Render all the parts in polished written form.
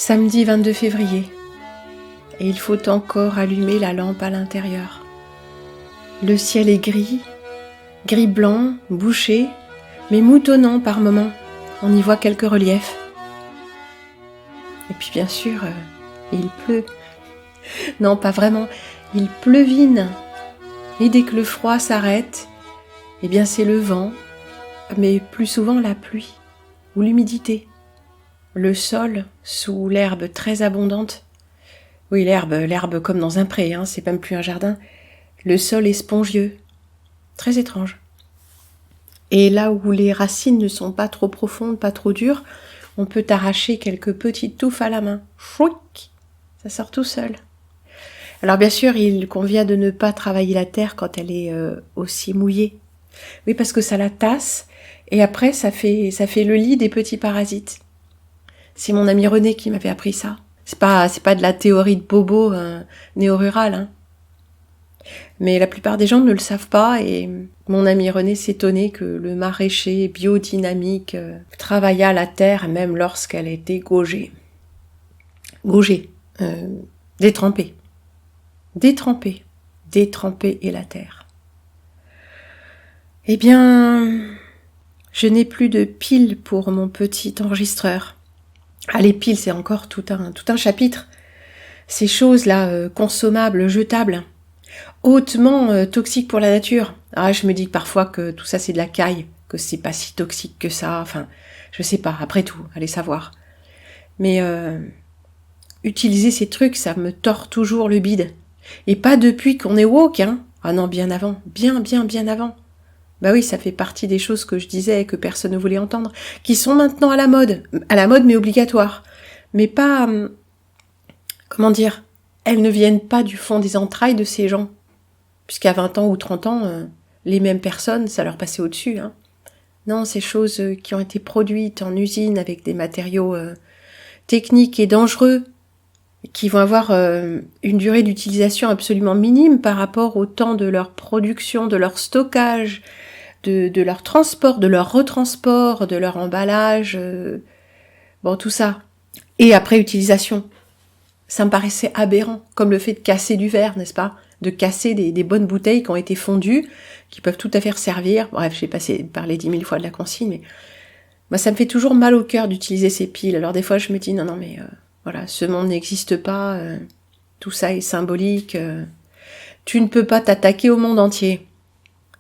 Samedi 22 février. Et il faut encore allumer la lampe à l'intérieur. Le ciel est gris blanc, bouché, mais moutonnant par moments. On y voit quelques reliefs. Et puis bien sûr, il pleut. Non, pas vraiment. Il pleuvine. Et dès que le froid s'arrête, eh bien c'est le vent, mais plus souvent la pluie ou l'humidité. Le sol sous l'herbe très abondante. Oui, l'herbe comme dans un pré, hein, c'est même plus un jardin. Le sol est spongieux. Très étrange. Et là où les racines ne sont pas trop profondes, pas trop dures, on peut arracher quelques petites touffes à la main. Chouic, ça sort tout seul. Alors bien sûr, il convient de ne pas travailler la terre quand elle est aussi mouillée. Oui, parce que ça la tasse, et après ça fait le lit des petits parasites. C'est mon ami René qui m'avait appris ça. C'est pas de la théorie de bobo néo-rural, hein. Mais la plupart des gens ne le savent pas, et mon ami René s'étonnait que le maraîcher biodynamique travaillât la terre même lorsqu'elle était gaugée. Détrempée. Détremper est la terre. Eh bien, je n'ai plus de piles pour mon petit enregistreur. Ah, les piles, c'est encore tout un chapitre. Ces choses-là, consommables, jetables, hautement toxiques pour la nature. Ah, je me dis parfois que tout ça, c'est de la caille, que c'est pas si toxique que ça. Enfin, je sais pas, après tout, allez savoir. Mais utiliser ces trucs, ça me tord toujours le bide. Et pas depuis qu'on est woke, hein. Ah non, bien avant, bien avant. Bah oui, ça fait partie des choses que je disais et que personne ne voulait entendre, qui sont maintenant à la mode mais obligatoire. Mais pas, comment dire, elles ne viennent pas du fond des entrailles de ces gens. Puisqu'à 20 ans ou 30 ans, les mêmes personnes, ça leur passait au-dessus, hein. Non, ces choses qui ont été produites en usine avec des matériaux techniques et dangereux, qui vont avoir une durée d'utilisation absolument minime par rapport au temps de leur production, de leur stockage, de leur transport, de leur retransport, de leur emballage, bon tout ça. Et après utilisation. Ça me paraissait aberrant, comme le fait de casser du verre, n'est-ce pas ? De casser des bonnes bouteilles qui ont été fondues, qui peuvent tout à fait servir. Bref, j'ai parlé 10 000 fois de la consigne, mais moi ça me fait toujours mal au cœur d'utiliser ces piles. Alors des fois je me dis non mais voilà, ce monde n'existe pas, tout ça est symbolique, tu ne peux pas t'attaquer au monde entier.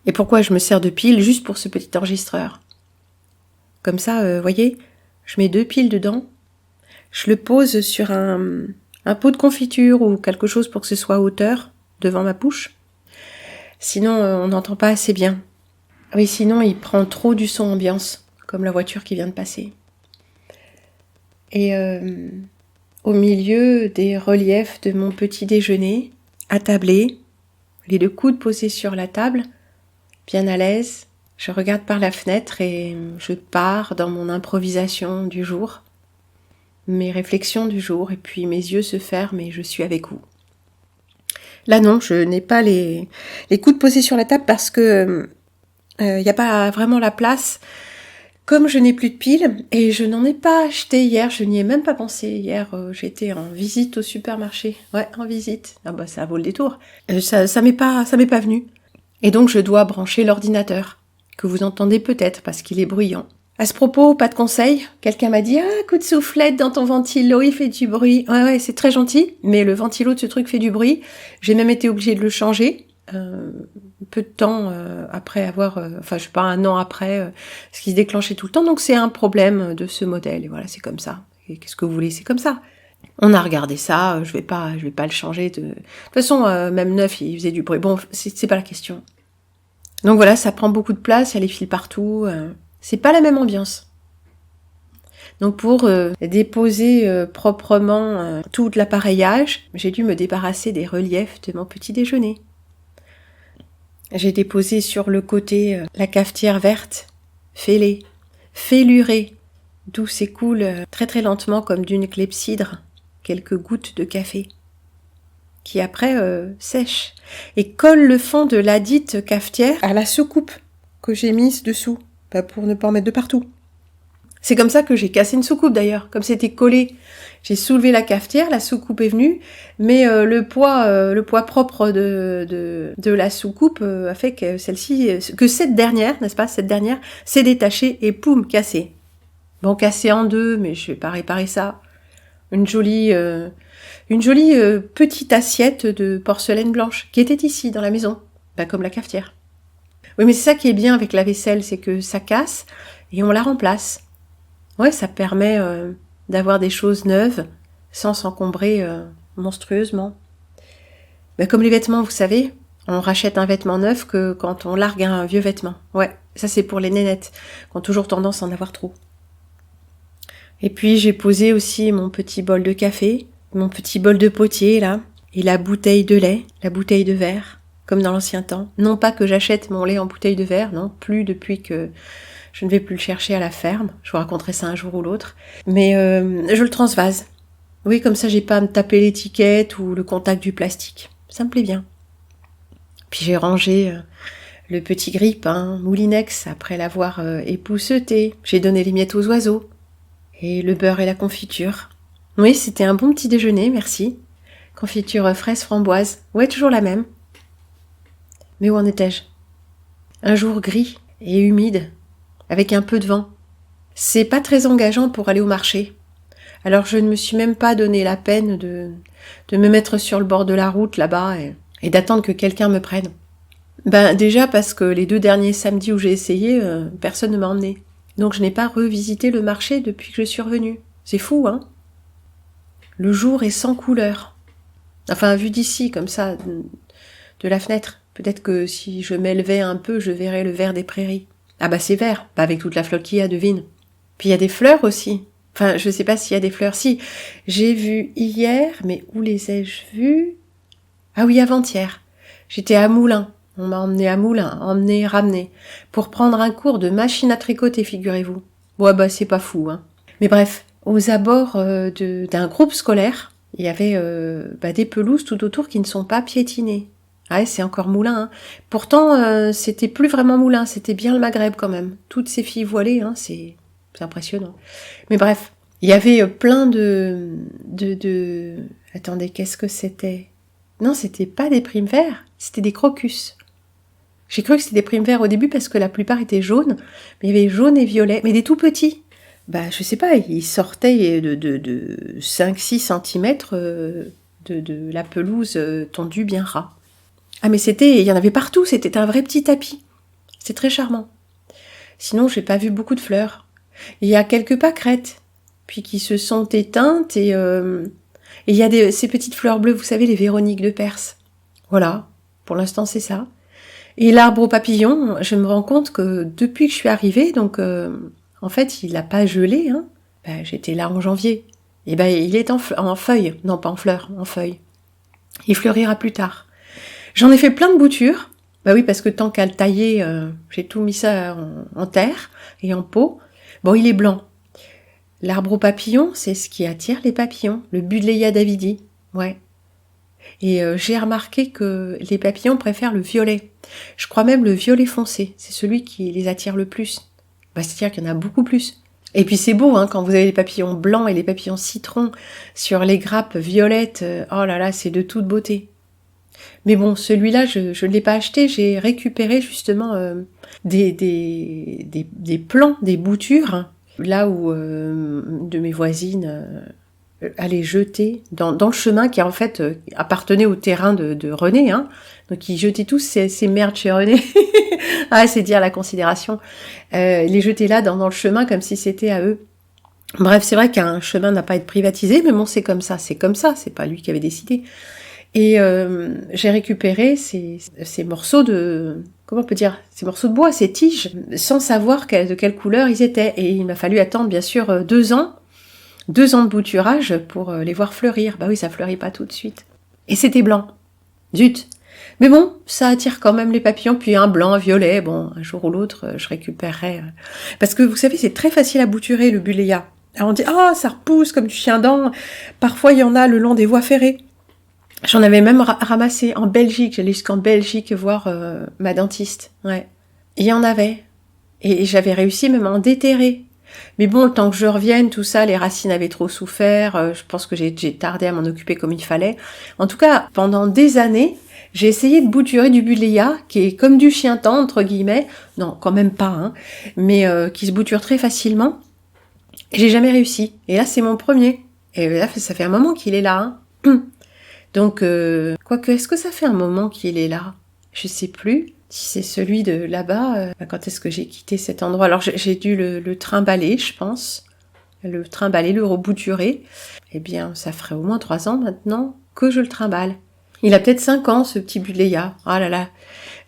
Et pourquoi je me sers de piles ? Juste pour ce petit enregistreur. Comme ça, voyez, je mets 2 piles dedans, je le pose sur un pot de confiture ou quelque chose pour que ce soit à hauteur, devant ma bouche. Sinon, on n'entend pas assez bien. Oui, sinon, il prend trop du son ambiance, comme la voiture qui vient de passer. Et au milieu des reliefs de mon petit déjeuner, attablé, les 2 coudes posés sur la table, bien à l'aise, je regarde par la fenêtre et je pars dans mon improvisation du jour, mes réflexions du jour, et puis mes yeux se ferment et je suis avec vous. Là non, je n'ai pas les coudes posés sur la table parce que y a pas vraiment la place. Comme je n'ai plus de piles, et je n'en ai pas acheté hier, je n'y ai même pas pensé. Hier, j'étais en visite au supermarché. Ouais, en visite. Ah bah ça vaut le détour. Ça m'est pas venu. Et donc je dois brancher l'ordinateur, que vous entendez peut-être parce qu'il est bruyant. À ce propos, pas de conseil. Quelqu'un m'a dit « Ah, coup de soufflette dans ton ventilo, il fait du bruit. » Ouais, c'est très gentil, mais le ventilo de ce truc fait du bruit. J'ai même été obligée de le changer. Peu de temps après avoir, enfin je sais pas, 1 an après, ce qui se déclenchait tout le temps. Donc c'est un problème de ce modèle. Et voilà, c'est comme ça. Et qu'est-ce que vous voulez, c'est comme ça. On a regardé ça, je vais pas le changer. De toute façon, même neuf, il faisait du bruit. Bon, c'est pas la question. Donc voilà, ça prend beaucoup de place, il y a les fils partout. C'est pas la même ambiance. Donc pour déposer proprement tout l'appareillage, j'ai dû me débarrasser des reliefs de mon petit déjeuner. J'ai déposé sur le côté la cafetière verte, fêlée, fêlurée, d'où s'écoule très très lentement comme d'une clepsydre quelques gouttes de café, qui après sèche et colle le fond de ladite cafetière à la soucoupe que j'ai mise dessous, pour ne pas en mettre de partout. C'est comme ça que j'ai cassé une soucoupe d'ailleurs, comme c'était collé. J'ai soulevé la cafetière, la soucoupe est venue, mais le poids propre de la soucoupe a fait que que cette dernière, n'est-ce pas, cette dernière s'est détachée et poum, cassée. Bon, cassée en deux, mais je vais pas réparer ça. Une jolie petite assiette de porcelaine blanche qui était ici dans la maison, comme la cafetière. Oui, mais c'est ça qui est bien avec la vaisselle, c'est que ça casse et on la remplace. Ouais, ça permet d'avoir des choses neuves sans s'encombrer monstrueusement. Comme les vêtements, vous savez, on rachète un vêtement neuf que quand on largue un vieux vêtement. Ouais, ça c'est pour les nénettes, qui ont toujours tendance à en avoir trop. Et puis j'ai posé aussi mon petit bol de café, mon petit bol de potier là, et la bouteille de lait, la bouteille de verre, comme dans l'ancien temps. Non pas que j'achète mon lait en bouteille de verre, non, plus depuis que je ne vais plus le chercher à la ferme. Je vous raconterai ça un jour ou l'autre. Mais je le transvase. Oui, comme ça j'ai pas à me taper l'étiquette ou le contact du plastique. Ça me plaît bien. Puis j'ai rangé le petit grille-pain Moulinex après l'avoir épousseté. J'ai donné les miettes aux oiseaux. Et le beurre et la confiture. Oui, c'était un bon petit déjeuner, merci. Confiture fraise framboise. Ouais, toujours la même. Mais où en étais-je? Un jour gris et humide, avec un peu de vent. C'est pas très engageant pour aller au marché. Alors je ne me suis même pas donné la peine de me mettre sur le bord de la route là-bas et d'attendre que quelqu'un me prenne. Déjà parce que les 2 derniers samedis où j'ai essayé, personne ne m'a emmené. Donc je n'ai pas revisité le marché depuis que je suis revenue. C'est fou, hein? Le jour est sans couleur. Enfin, vu d'ici, comme ça, de la fenêtre. Peut-être que si je m'élevais un peu, je verrais le vert des prairies. Ah c'est vert, pas avec toute la flotte qu'il y a, devine. Puis il y a des fleurs aussi. Enfin, je sais pas s'il y a des fleurs. Si, j'ai vu hier, mais où les ai-je vues? Ah oui, avant-hier. J'étais à Moulins. On m'a emmené à Moulins, emmené, ramené, pour prendre un cours de machine à tricoter, figurez-vous. Ouais, c'est pas fou, hein. Mais bref, aux abords d'un groupe scolaire, il y avait des pelouses tout autour qui ne sont pas piétinées. Ouais, c'est encore Moulins, hein. Pourtant, c'était plus vraiment Moulins, c'était bien le Maghreb quand même. Toutes ces filles voilées, hein, c'est impressionnant. Mais bref, il y avait plein de... Attendez, qu'est-ce que c'était? Non, c'était pas des primes verts, c'était des crocus. J'ai cru que c'était des primes verts au début parce que la plupart étaient jaunes, mais il y avait jaune et violet, mais des tout petits. Je sais pas, ils sortaient de 5-6 cm de la pelouse tondue bien ras. Ah mais il y en avait partout, c'était un vrai petit tapis. C'est très charmant. Sinon, j'ai pas vu beaucoup de fleurs. Il y a quelques pâquerettes, puis qui se sont éteintes et il y a ces petites fleurs bleues, vous savez, les Véroniques de Perse. Voilà, pour l'instant c'est ça. Et l'arbre aux papillons, je me rends compte que depuis que je suis arrivée, donc en fait il n'a pas gelé, hein. J'étais là en janvier. Et il est en feuilles, non pas en fleurs, en feuilles. Il fleurira plus tard. J'en ai fait plein de boutures. Oui, parce que tant qu'à le tailler, j'ai tout mis ça en terre et en pot. Bon, il est blanc. L'arbre aux papillons, c'est ce qui attire les papillons, le Buddleia davidi. Ouais. Et j'ai remarqué que les papillons préfèrent le violet. Je crois même le violet foncé, c'est celui qui les attire le plus. C'est-à-dire qu'il y en a beaucoup plus. Et puis c'est beau, hein, quand vous avez les papillons blancs et les papillons citron sur les grappes violettes. Oh là là, c'est de toute beauté. Mais bon, celui-là, je ne l'ai pas acheté, j'ai récupéré justement des plants, des boutures, hein, là où de mes voisines allaient jeter dans le chemin qui en fait appartenait au terrain de René, hein. Donc ils jetaient tous ces merdes chez René. Ah, c'est dire la considération. Les jetaient là dans le chemin comme si c'était à eux. Bref, c'est vrai qu'un chemin n'a pas à être privatisé, mais bon, c'est comme ça, c'est pas lui qui avait décidé. Et j'ai récupéré ces morceaux de... Comment on peut dire? Ces morceaux de bois, ces tiges, sans savoir de quelle couleur ils étaient. Et il m'a fallu attendre, bien sûr, 2 ans. 2 ans de bouturage pour les voir fleurir. Oui, ça fleurit pas tout de suite. Et c'était blanc. Zut! Mais bon, ça attire quand même les papillons, puis un blanc, un violet. Bon, un jour ou l'autre, je récupérerai. Parce que vous savez, c'est très facile à bouturer, le buddleia. Alors on dit, ça repousse comme du chien-dent. Parfois, il y en a le long des voies ferrées. J'en avais même ramassé en Belgique. J'allais jusqu'en Belgique voir ma dentiste. Ouais. Il y en avait. Et j'avais réussi même à en déterrer. Mais bon, le temps que je revienne, tout ça, les racines avaient trop souffert. Je pense que j'ai tardé à m'en occuper comme il fallait. En tout cas, pendant des années, j'ai essayé de bouturer du buddleia, qui est comme du chien-temps, entre guillemets. Non, quand même pas, hein. Mais qui se bouture très facilement. Et j'ai jamais réussi. Et là, c'est mon premier. Et là, ça fait un moment qu'il est là, hein. Donc, quoique, est-ce que ça fait un moment qu'il est là? Je sais plus. Si c'est celui de là-bas, quand est-ce que j'ai quitté cet endroit? Alors j'ai dû le trimballer, je pense. Le trimballer, le rebouturer. Eh bien, ça ferait au moins 3 ans maintenant que je le trimballe. Il a peut-être 5 ans, ce petit buddleia. Ah là là.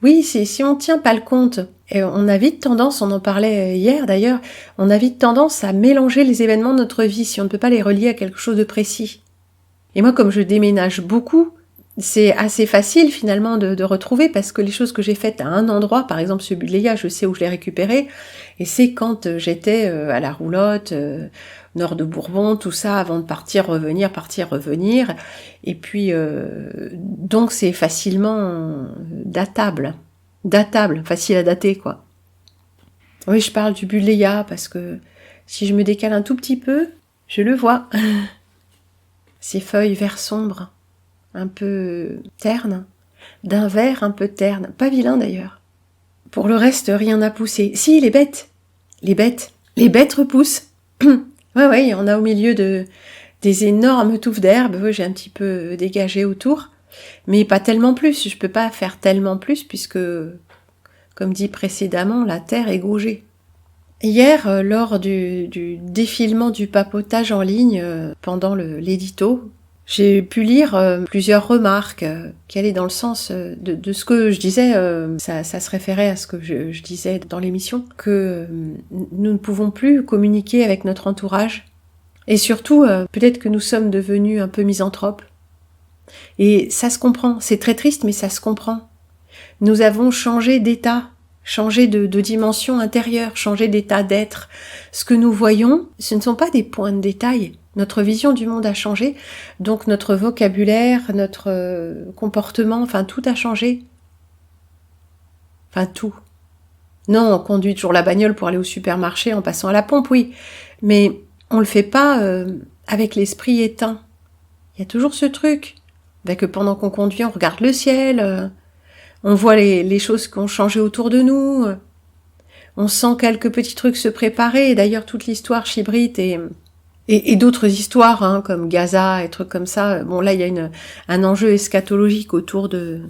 Oui, si on tient pas le compte, et on a vite tendance, on en parlait hier d'ailleurs, on a vite tendance à mélanger les événements de notre vie si on ne peut pas les relier à quelque chose de précis. Et moi, comme je déménage beaucoup, c'est assez facile finalement de retrouver parce que les choses que j'ai faites à un endroit, par exemple ce buddleia, je sais où je l'ai récupéré, et c'est quand j'étais à la roulotte, nord de Bourbon, tout ça, avant de partir, revenir, et puis donc c'est facilement datable, facile à dater quoi. Oui, je parle du buddleia parce que si je me décale un tout petit peu, je le vois. Ces feuilles vert sombre, un peu terne, d'un vert un peu terne, pas vilain d'ailleurs. Pour le reste, rien n'a poussé. Si, les bêtes repoussent. Ouais, il y en a au milieu des énormes touffes d'herbe. J'ai un petit peu dégagé autour, mais pas tellement plus. Je peux pas faire tellement plus puisque, comme dit précédemment, la terre est gaugée. Hier, lors du défilement du papotage en ligne, pendant l'édito, j'ai pu lire plusieurs remarques qui allaient dans le sens de ce que je disais. Ça se référait à ce que je disais dans l'émission, que nous ne pouvons plus communiquer avec notre entourage. Et surtout, peut-être que nous sommes devenus un peu misanthropes. Et ça se comprend. C'est très triste, mais ça se comprend. Nous avons changé d'état, changé de dimension intérieure, changé d'état d'être. Ce que nous voyons, ce ne sont pas des points de détail. Notre vision du monde a changé, donc notre vocabulaire, notre comportement, enfin tout a changé. Enfin tout. Non, on conduit toujours la bagnole pour aller au supermarché en passant à la pompe, oui. Mais on le fait pas avec l'esprit éteint. Il y a toujours ce truc. Que pendant qu'on conduit, on regarde le ciel, on voit les choses qui ont changé autour de nous, on sent quelques petits trucs se préparer. Et d'ailleurs, toute l'histoire chibrite et d'autres histoires, hein, comme Gaza et trucs comme ça. Bon, là, il y a un enjeu eschatologique autour de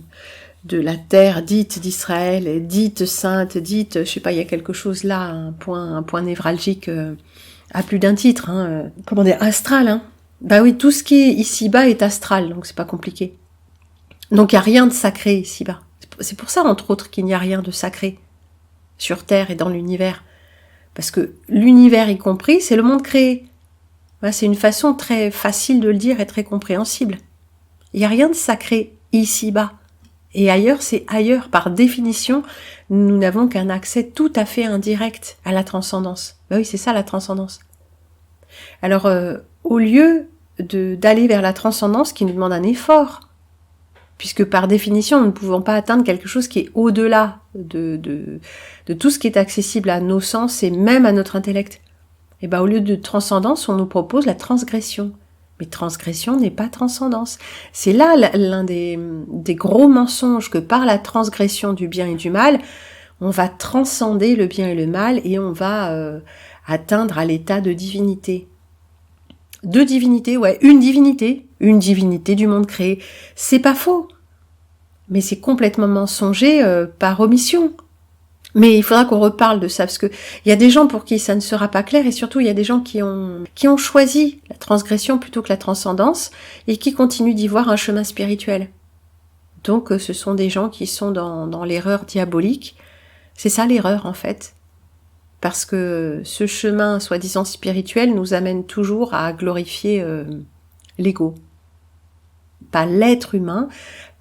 la terre dite d'Israël, dite sainte, dite, je sais pas, il y a quelque chose là, un point névralgique à plus d'un titre, hein, comment dire, astral, hein. Bah oui, tout ce qui est ici-bas est astral, donc c'est pas compliqué. Donc il y a rien de sacré ici-bas. C'est pour ça, entre autres, qu'il n'y a rien de sacré sur Terre et dans l'univers. Parce que l'univers y compris, c'est le monde créé. C'est une façon très facile de le dire et très compréhensible. Il n'y a rien de sacré ici-bas. Et ailleurs, c'est ailleurs. Par définition, nous n'avons qu'un accès tout à fait indirect à la transcendance. Oui, c'est ça la transcendance. Alors, au lieu d'aller vers la transcendance qui nous demande un effort, puisque par définition, nous ne pouvons pas atteindre quelque chose qui est au-delà de tout ce qui est accessible à nos sens et même à notre intellect. Et au lieu de transcendance, on nous propose la transgression. Mais transgression n'est pas transcendance. C'est là l'un des gros mensonges, que par la transgression du bien et du mal, on va transcender le bien et le mal et on va atteindre à l'état de divinité. Deux divinités, ouais, une divinité du monde créé. C'est pas faux, mais c'est complètement mensonger par omission. Mais il faudra qu'on reparle de ça, parce que il y a des gens pour qui ça ne sera pas clair, et surtout il y a des gens qui ont choisi la transgression plutôt que la transcendance, et qui continuent d'y voir un chemin spirituel. Donc ce sont des gens qui sont dans l'erreur diabolique. C'est ça l'erreur en fait. Parce que ce chemin soi-disant spirituel nous amène toujours à glorifier l'ego. Pas l'être humain,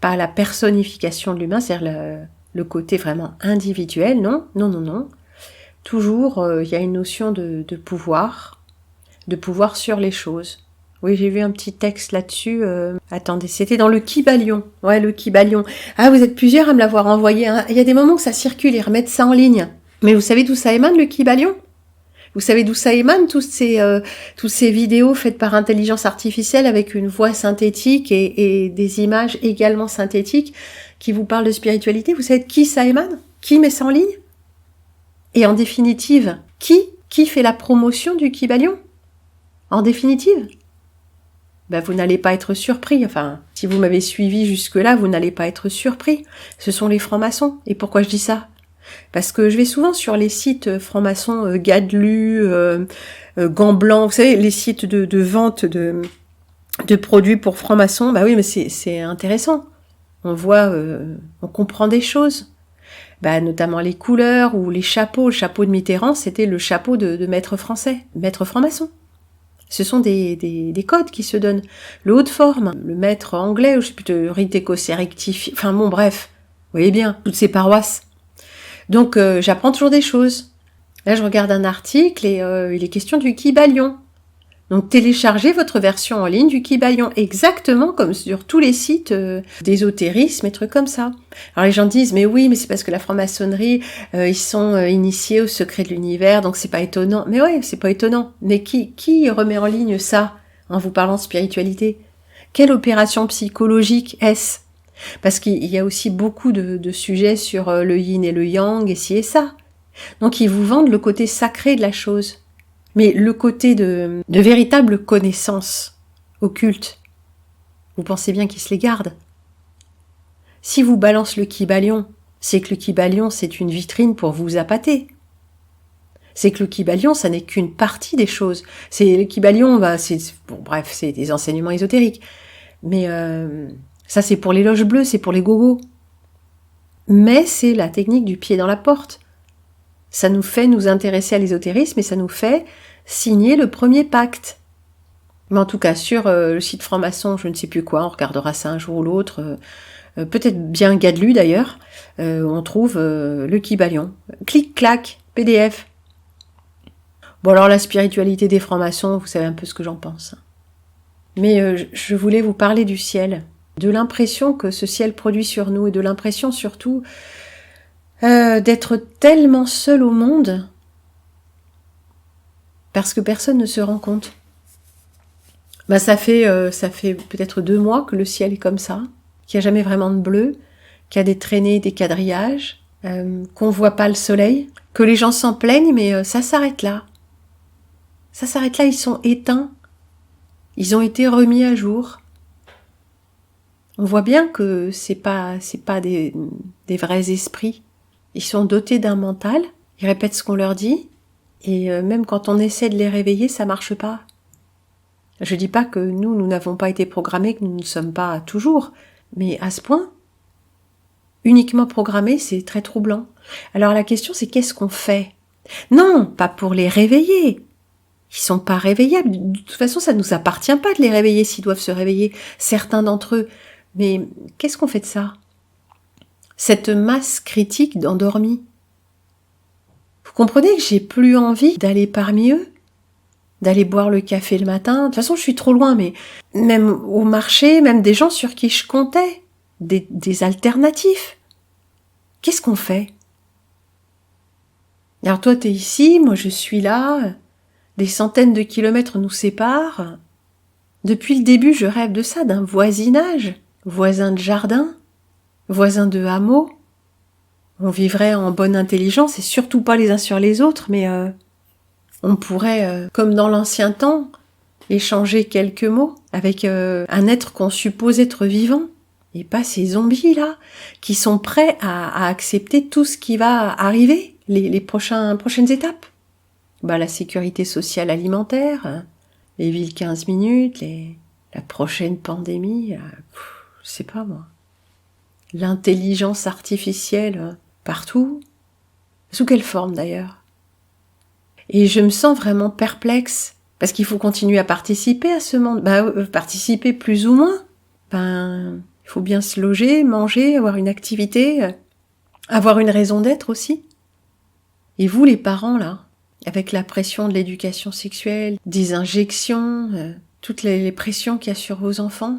pas la personnification de l'humain, c'est-à-dire le côté vraiment individuel, non. Toujours, il y a une notion de pouvoir sur les choses. Oui, j'ai vu un petit texte là-dessus. Attendez, c'était dans le Kybalion. Ouais, le Kybalion. Ah, vous êtes plusieurs à me l'avoir envoyé. Hein. Il y a des moments où ça circule, ils remettent ça en ligne. Mais vous savez d'où ça émane, le Kybalion ? Vous savez d'où ça émane, toutes ces vidéos faites par intelligence artificielle avec une voix synthétique et des images également synthétiques qui vous parlent de spiritualité? Vous savez de qui ça émane? Qui met ça en ligne? Et en définitive, qui fait la promotion du Kybalion? En définitive, vous n'allez pas être surpris. Enfin, si vous m'avez suivi jusque-là, vous n'allez pas être surpris. Ce sont les francs-maçons. Et pourquoi je dis ça? Parce que je vais souvent sur les sites francs-maçons, Gadlu, Gants Blancs, vous savez, les sites de vente de produits pour francs-maçons. Bah oui, mais c'est intéressant. On voit, on comprend des choses. Notamment les couleurs ou les chapeaux. Le chapeau de Mitterrand, c'était le chapeau de maître français, maître franc-maçon. Ce sont des codes qui se donnent. Le haut de forme, le maître anglais, ou je sais plus, de rite écossais rectifié, enfin bon, bref, vous voyez bien, toutes ces paroisses. Donc j'apprends toujours des choses. Là, je regarde un article et il est question du Kybalion. Donc téléchargez votre version en ligne du Kybalion, exactement comme sur tous les sites d'ésotérisme et trucs comme ça. Alors les gens disent, mais oui, mais c'est parce que la franc-maçonnerie, ils sont initiés au secret de l'univers, donc c'est pas étonnant. Mais ouais, c'est pas étonnant. Mais qui remet en ligne ça en vous parlant de spiritualité? Quelle opération psychologique est-ce? Parce qu'il y a aussi beaucoup de sujets sur le yin et le yang et ci et ça. Donc ils vous vendent le côté sacré de la chose. Mais le côté de véritable connaissance occulte, vous pensez bien qu'ils se les gardent. Si vous balance le Kybalion, c'est que le Kybalion, c'est une vitrine pour vous appâter. C'est que le Kybalion, ça n'est qu'une partie des choses. Le Kybalion, c'est des enseignements ésotériques. Mais ça, c'est pour les loges bleues, c'est pour les gogos. Mais c'est la technique du pied dans la porte. Ça nous fait nous intéresser à l'ésotérisme et ça nous fait signer le premier pacte. Mais en tout cas, sur le site franc-maçon, je ne sais plus quoi, on regardera ça un jour ou l'autre, peut-être bien Gadlu d'ailleurs, on trouve le Kybalion. Clic-clac, PDF. Bon alors la spiritualité des francs-maçons, vous savez un peu ce que j'en pense. Mais je voulais vous parler du ciel, de l'impression que ce ciel produit sur nous et de l'impression surtout d'être tellement seul au monde parce que personne ne se rend compte. Ça fait peut-être 2 mois que le ciel est comme ça, qu'il n'y a jamais vraiment de bleu, qu'il y a des traînées, des quadrillages, qu'on voit pas le soleil, que les gens s'en plaignent, mais ça s'arrête là. Ça s'arrête là, ils sont éteints. Ils ont été remis à jour. On voit bien que c'est pas des vrais esprits. Ils sont dotés d'un mental, ils répètent ce qu'on leur dit, et même quand on essaie de les réveiller, ça marche pas. Je dis pas que nous n'avons pas été programmés, que nous ne sommes pas toujours, mais à ce point, uniquement programmés, c'est très troublant. Alors la question, c'est qu'est-ce qu'on fait? Non, pas pour les réveiller. Ils sont pas réveillables. De toute façon, ça ne nous appartient pas de les réveiller s'ils doivent se réveiller, certains d'entre eux. Mais qu'est-ce qu'on fait de ça? Cette masse critique d'endormis. Vous comprenez que j'ai plus envie d'aller parmi eux, d'aller boire le café le matin. De toute façon, je suis trop loin, mais même au marché, même des gens sur qui je comptais, des alternatifs. Qu'est-ce qu'on fait? Alors toi, t'es ici, moi je suis là, des centaines de kilomètres nous séparent. Depuis le début, je rêve de ça, d'un voisinage, voisin de jardin, voisin de hameau. On vivrait en bonne intelligence et surtout pas les uns sur les autres, mais on pourrait, comme dans l'ancien temps, échanger quelques mots avec un être qu'on suppose être vivant, et pas ces zombies là, qui sont prêts à accepter tout ce qui va arriver, les prochaines étapes. La sécurité sociale alimentaire, les villes 15 minutes, la prochaine pandémie, je sais pas moi. L'intelligence artificielle partout. Sous quelle forme d'ailleurs? Et je me sens vraiment perplexe, parce qu'il faut continuer à participer à ce monde. Participer plus ou moins. Il faut bien se loger, manger, avoir une activité, avoir une raison d'être aussi. Et vous les parents là, avec la pression de l'éducation sexuelle, des injections, toutes les pressions qu'il y a sur vos enfants,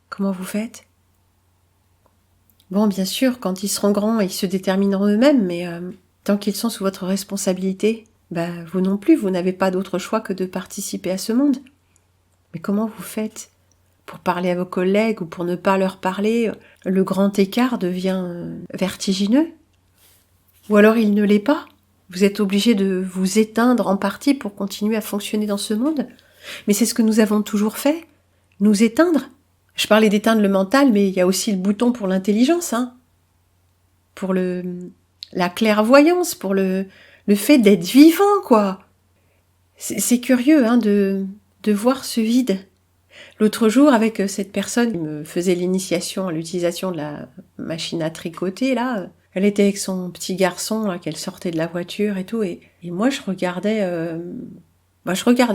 comment vous faites? Bon, bien sûr, quand ils seront grands, ils se détermineront eux-mêmes, mais tant qu'ils sont sous votre responsabilité, vous non plus, vous n'avez pas d'autre choix que de participer à ce monde. Mais comment vous faites pour parler à vos collègues ou pour ne pas leur parler? Le grand écart devient vertigineux. Ou alors il ne l'est pas. Vous êtes obligé de vous éteindre en partie pour continuer à fonctionner dans ce monde. Mais c'est ce que nous avons toujours fait, nous éteindre. Je parlais d'éteindre le mental, mais il y a aussi le bouton pour l'intelligence, pour la clairvoyance, pour le fait d'être vivant, quoi. C'est curieux de voir ce vide. L'autre jour, avec cette personne qui me faisait l'initiation à l'utilisation de la machine à tricoter, là, elle était avec son petit garçon, là, qu'elle sortait de la voiture et tout, et moi je regardais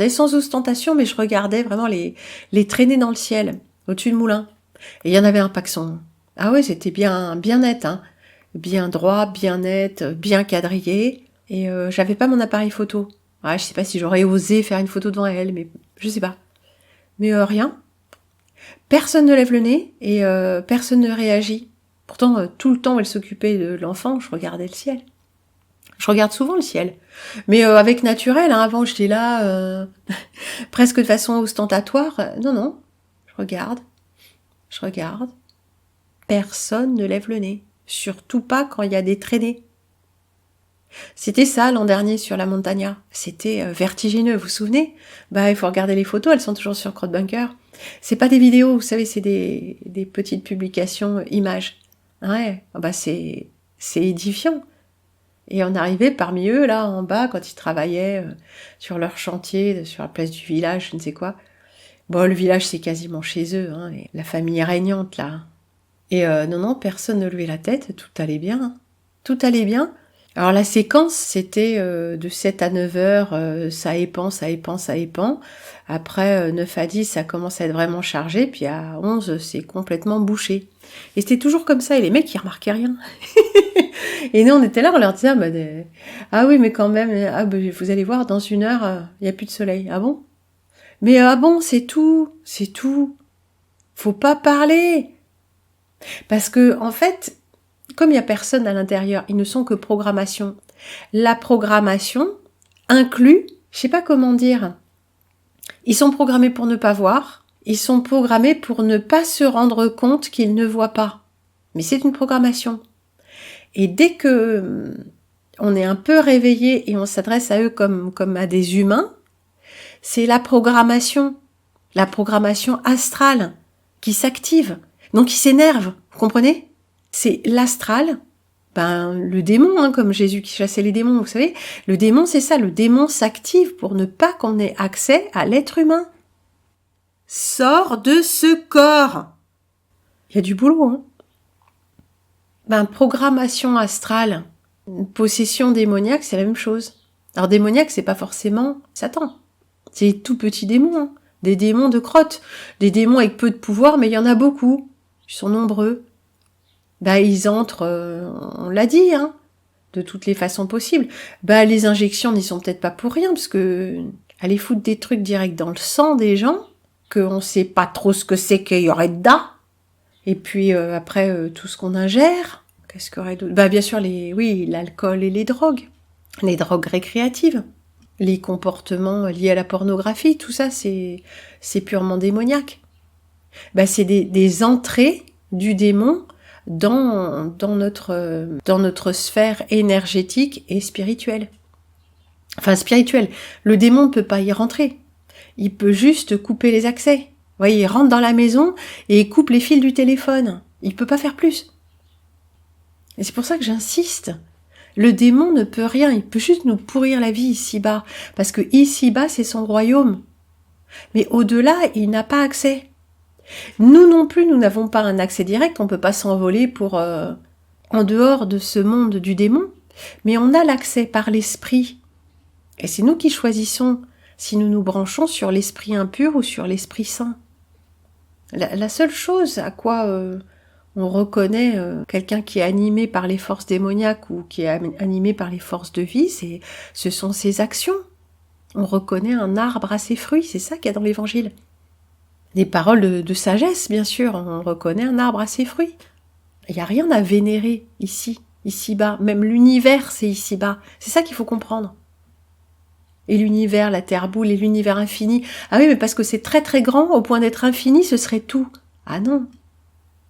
sans ostentation, mais je regardais vraiment les traînées dans le ciel, au-dessus du moulin. Et il y en avait un paxon. Ah ouais, c'était bien net, bien droit, bien net, bien quadrillé, et j'avais pas mon appareil photo. Ouais, je sais pas si j'aurais osé faire une photo devant elle, mais je sais pas. Mais rien. Personne ne lève le nez et personne ne réagit. Pourtant, tout le temps où elle s'occupait de l'enfant, je regardais le ciel. Je regarde souvent le ciel. Mais avec naturel, avant j'étais là, presque de façon ostentatoire. Non, je regarde. Personne ne lève le nez. Surtout pas quand il y a des traînées. C'était ça l'an dernier sur la Montagna. C'était vertigineux, vous vous souvenez? Il faut regarder les photos, elles sont toujours sur Crowdbunker. C'est pas des vidéos, vous savez, c'est des petites publications images. Ouais, c'est édifiant. Et on arrivait parmi eux, là, en bas, quand ils travaillaient sur leur chantier, sur la place du village, je ne sais quoi. Bon, le village, c'est quasiment chez eux, et la famille régnante, là. Et non, personne ne levait la tête, tout allait bien. Tout allait bien. Alors la séquence, c'était de 7 à 9 heures, ça épand. Après 9 à 10, ça commence à être vraiment chargé, puis à 11, c'est complètement bouché. Et c'était toujours comme ça, et les mecs, ils remarquaient rien. Et nous, on était là, on leur disait, ah oui, mais quand même, vous allez voir, dans 1 heure, il n'y a plus de soleil. Ah bon? Mais ah bon, c'est tout. Faut pas parler. Parce que, en fait, comme il n'y a personne à l'intérieur, ils ne sont que programmation. La programmation inclut, je sais pas comment dire, ils sont programmés pour ne pas voir, ils sont programmés pour ne pas se rendre compte qu'ils ne voient pas. Mais c'est une programmation. Et dès que on est un peu réveillé et on s'adresse à eux comme à des humains, c'est la programmation astrale qui s'active, donc qui s'énerve, vous comprenez? C'est l'astral, le démon, comme Jésus qui chassait les démons, vous savez, le démon c'est ça, le démon s'active pour ne pas qu'on ait accès à l'être humain. Sors de ce corps. Il y a du boulot, programmation astrale, possession démoniaque, c'est la même chose. Alors démoniaque, c'est pas forcément Satan. C'est des tout petits démons, des démons de crotte, des démons avec peu de pouvoir, mais il y en a beaucoup. Ils sont nombreux. Ils entrent, on l'a dit, de toutes les façons possibles. Les injections n'y sont peut-être pas pour rien, parce que aller foutre des trucs direct dans le sang des gens, qu'on sait pas trop ce que c'est qu'il y aurait dedans. Et puis après, tout ce qu'on ingère, qu'est-ce qu'il y aurait d'autre? Bien sûr, l'alcool et les drogues récréatives, les comportements liés à la pornographie, tout ça, c'est purement démoniaque. C'est des entrées du démon dans notre sphère énergétique et spirituelle. Enfin, spirituelle. Le démon ne peut pas y rentrer. Il peut juste couper les accès. Vous voyez, il rentre dans la maison et il coupe les fils du téléphone. Il peut pas faire plus. Et c'est pour ça que j'insiste. Le démon ne peut rien. Il peut juste nous pourrir la vie ici-bas. Parce que ici-bas, c'est son royaume. Mais au-delà, il n'a pas accès. Nous non plus, nous n'avons pas un accès direct. On ne peut pas s'envoler pour en dehors de ce monde du démon. Mais on a l'accès par l'esprit. Et c'est nous qui choisissons si nous nous branchons sur l'esprit impur ou sur l'esprit saint. La seule chose à quoi on reconnaît quelqu'un qui est animé par les forces démoniaques ou qui est animé par les forces de vie, ce sont ses actions. On reconnaît un arbre à ses fruits, c'est ça qu'il y a dans l'évangile. Des paroles de sagesse, bien sûr, on reconnaît un arbre à ses fruits. Il n'y a rien à vénérer ici-bas. Même l'univers, c'est ici-bas. C'est ça qu'il faut comprendre. Et l'univers, la terre boule, et l'univers infini. Ah oui, mais parce que c'est très très grand, au point d'être infini, ce serait tout. Ah non.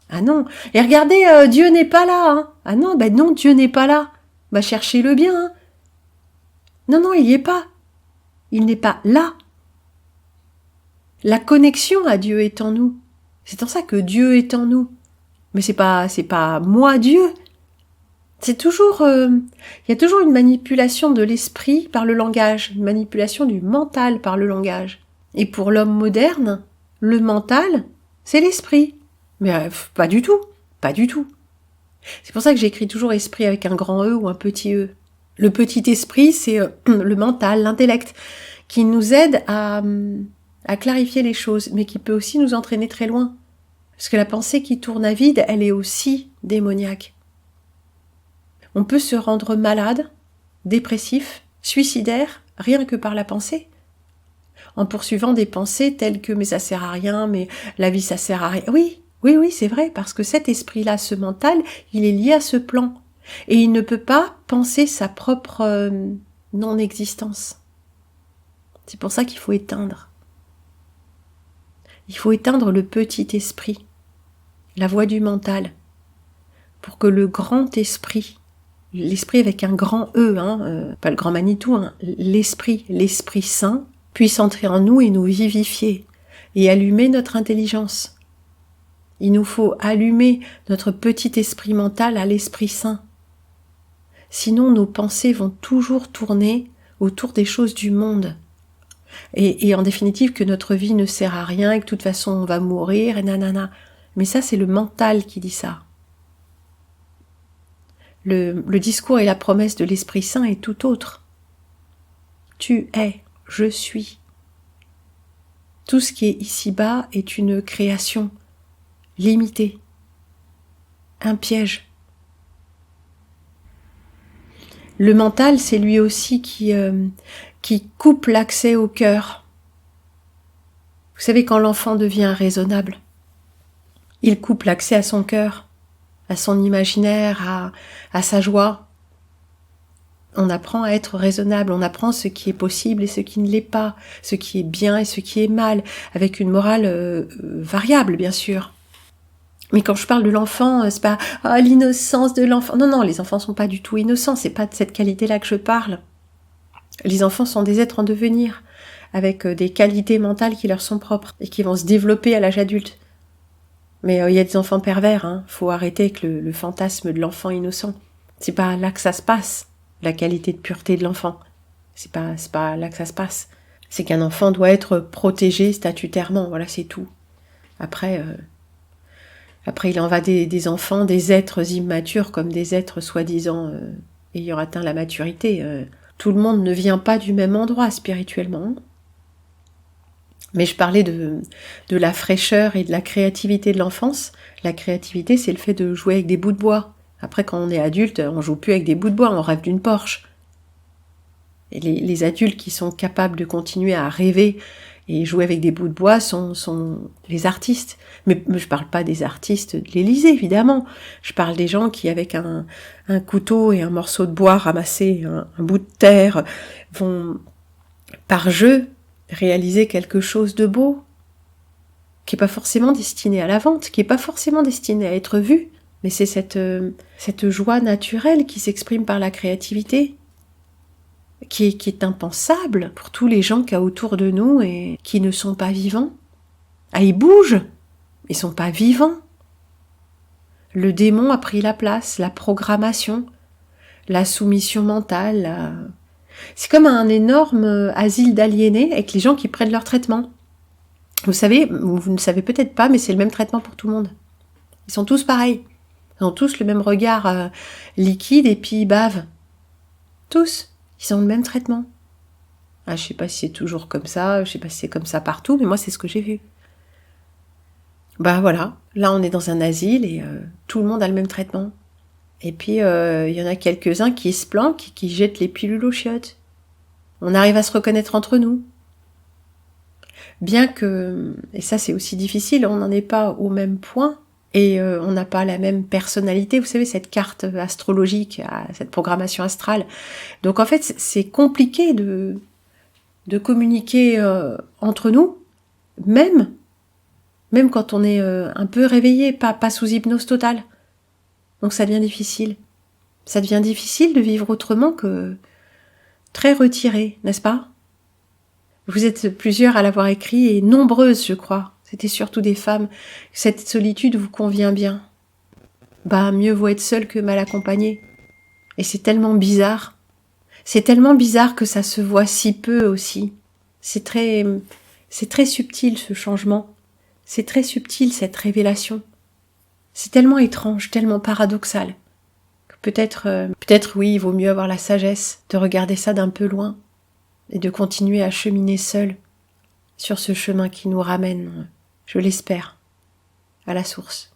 Ah non. Et regardez, Dieu n'est pas là. Hein. Ah non, ben non, Dieu n'est pas là. Bah cherchez-le bien. Hein. Non, non, il n'y est pas. Il n'est pas là. La connexion à Dieu est en nous. C'est en ça que Dieu est en nous. Mais c'est pas moi Dieu. C'est toujours, il y a toujours une manipulation de l'esprit par le langage, une manipulation du mental par le langage. Et pour l'homme moderne, le mental, c'est l'esprit. Mais pas du tout, pas du tout. C'est pour ça que j'écris toujours esprit avec un grand E ou un petit E. Le petit esprit, c'est le mental, l'intellect, qui nous aide à clarifier les choses, mais qui peut aussi nous entraîner très loin. Parce que la pensée qui tourne à vide, elle est aussi démoniaque. On peut se rendre malade, dépressif, suicidaire, rien que par la pensée. En poursuivant des pensées telles que « mais ça sert à rien, mais la vie ça sert à rien ». Oui, c'est vrai, parce que cet esprit-là, ce mental, il est lié à ce plan. Et il ne peut pas penser sa propre non-existence. C'est pour ça qu'il faut éteindre. Il faut éteindre le petit esprit, la voix du mental, pour que le grand esprit, l'esprit avec un grand E, pas le grand Manitou, l'esprit saint, puisse entrer en nous et nous vivifier et allumer notre intelligence. Il nous faut allumer notre petit esprit mental à l'Esprit Saint. Sinon, nos pensées vont toujours tourner autour des choses du monde. Et en définitive, que notre vie ne sert à rien, et que de toute façon on va mourir, et nanana. Mais ça, c'est le mental qui dit ça. Le discours et la promesse de l'Esprit Saint est tout autre. Tu es, je suis. Tout ce qui est ici-bas est une création limitée, un piège. Le mental, c'est lui aussi qui coupe l'accès au cœur. Vous savez, quand l'enfant devient raisonnable, il coupe l'accès à son cœur, à son imaginaire, à sa joie. On apprend à être raisonnable, on apprend ce qui est possible et ce qui ne l'est pas, ce qui est bien et ce qui est mal, avec une morale variable, bien sûr. Mais quand je parle de l'enfant, c'est pas l'innocence de l'enfant. Non, les enfants sont pas du tout innocents, c'est pas de cette qualité-là que je parle. Les enfants sont des êtres en devenir, avec des qualités mentales qui leur sont propres et qui vont se développer à l'âge adulte. Mais il y a des enfants pervers, faut arrêter avec le fantasme de l'enfant innocent. C'est pas là que ça se passe, la qualité de pureté de l'enfant. C'est pas là que ça se passe. C'est qu'un enfant doit être protégé statutairement, voilà, c'est tout. Après, il en va des enfants, des êtres immatures comme des êtres soi-disant ayant atteint la maturité. Tout le monde ne vient pas du même endroit spirituellement. Mais je parlais de la fraîcheur et de la créativité de l'enfance. La créativité, c'est le fait de jouer avec des bouts de bois. Après, quand on est adulte, on joue plus avec des bouts de bois, on rêve d'une Porsche. Et les adultes qui sont capables de continuer à rêver et jouer avec des bouts de bois sont les artistes. Mais je parle pas des artistes de l'Élysée, évidemment. Je parle des gens qui, avec un couteau et un morceau de bois ramassé, un bout de terre, vont, par jeu, réaliser quelque chose de beau, qui est pas forcément destiné à la vente, qui est pas forcément destiné à être vu, mais c'est cette joie naturelle qui s'exprime par la créativité, qui est impensable pour tous les gens qu'il y a autour de nous et qui ne sont pas vivants. Ah, ils bougent, ils sont pas vivants. Le démon a pris la place, la programmation, la soumission mentale. C'est comme un énorme asile d'aliénés avec les gens qui prennent leur traitement. Vous savez, vous ne savez peut-être pas, mais c'est le même traitement pour tout le monde. Ils sont tous pareils. Ils ont tous le même regard liquide et puis ils bavent. Tous. Ils ont le même traitement. Je sais pas si c'est toujours comme ça, je sais pas si c'est comme ça partout, mais moi c'est ce que j'ai vu. Voilà, là on est dans un asile et tout le monde a le même traitement. Et puis il y en a quelques-uns qui se planquent et qui jettent les pilules aux chiottes. On arrive à se reconnaître entre nous. Bien que, et ça c'est aussi difficile, on n'en est pas au même point et on n'a pas la même personnalité, vous savez, cette carte astrologique, cette programmation astrale. Donc en fait c'est compliqué de de communiquer entre nous, même quand on est un peu réveillé, pas sous hypnose totale. Donc ça devient difficile. Ça devient difficile de vivre autrement que très retiré, n'est-ce pas? Vous êtes plusieurs à l'avoir écrit et nombreuses, je crois. C'était surtout des femmes. Cette solitude vous convient bien. Mieux vaut être seul que mal accompagné. Et c'est tellement bizarre. C'est tellement bizarre que ça se voit si peu aussi. C'est très subtil ce changement. C'est très subtil cette révélation. C'est tellement étrange, tellement paradoxal. Que peut-être oui, il vaut mieux avoir la sagesse de regarder ça d'un peu loin et de continuer à cheminer seul sur ce chemin qui nous ramène, je l'espère, à la source.